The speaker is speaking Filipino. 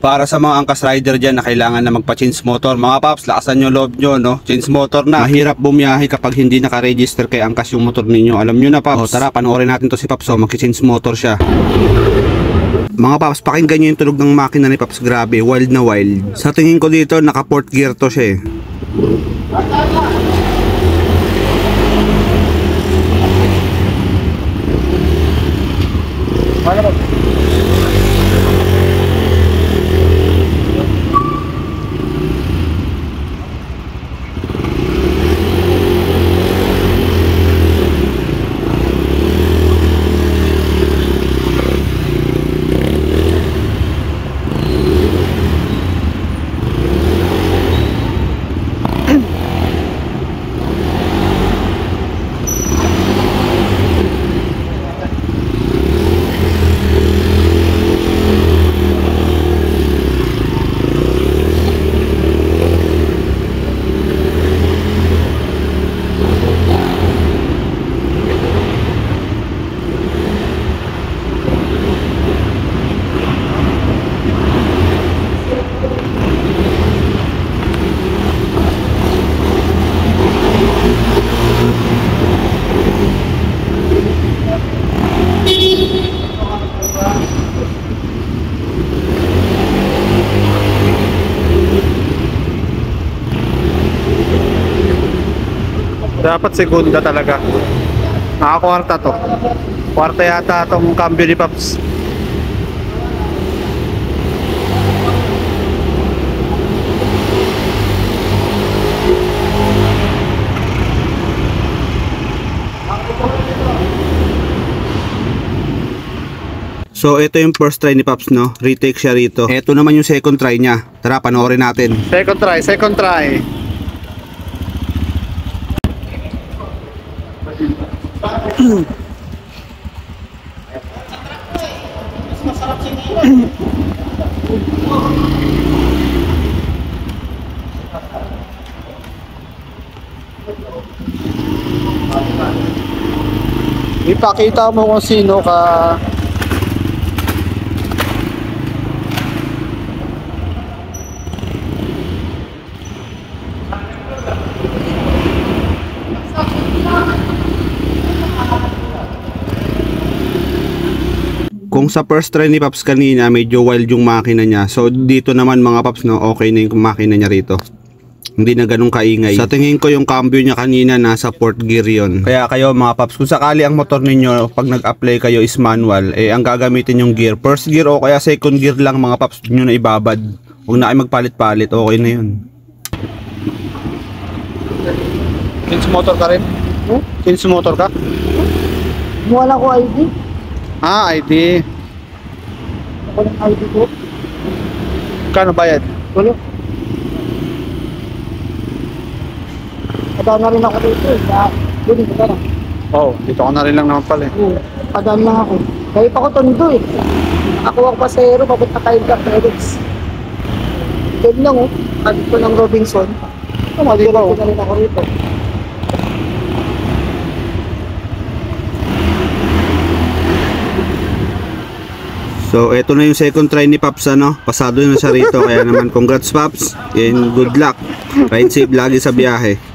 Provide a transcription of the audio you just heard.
Para sa mga angkas rider dyan na kailangan na magpa-change motor, mga paps, lakasan nyo loob nyo, no? Change motor na. Mahirap bumiyahe kapag hindi naka-register kay angkas yung motor ninyo. Alam nyo na, paps. O, tara, panoorin natin to si paps. O, mag-change motor siya. Mga paps, pakinggan nyo yung tunog ng makina ni paps. Grabe, wild na wild. Sa tingin ko dito, naka-port gear to siya eh. Dapat segunda talaga. Nakakwarta to. Kwarta yata itong cambio ni Paps. So ito yung first try ni Paps, no? Retake siya rito. Ito naman yung second try niya. Tara, panoorin natin. Second try, second try. Ipakita mo kung sino ka. Kung sa first try ni Paps kanina medyo wild yung makina niya, so dito naman mga Paps, no, okay na yung makina niya rito. Hindi na ganun kaingay. Sa tingin ko yung cambio niya kanina nasa port gear yon. Kaya kayo mga Paps, kung sakali ang motor ninyo pag nag-apply kayo is manual, eh ang gagamitin yung gear, first gear o kaya second gear lang mga Paps, nyo na ibabad. Huwag na kayo magpalit-palit, okay na yun. Change motor ka rin? Change motor ka? Wala ko ID. Ah, ID. Walang ID ko. Kano bayad? Wala. Padaan na rin ako dito eh. Bunin ko na. Oh, dito ka na rin lang naman pala eh. Padaan lang ako. Kaya pa ko tondo eh. Ako ang pasero, papunta tayo ka FedEx. Doon lang oh. Agad ko ng Robinson. Tumadito na rin ako rito. So ito na yung second try ni Paps, ano? Pasado na siya rito, kaya naman congrats Paps and good luck. Ride safe lagi sa biyahe.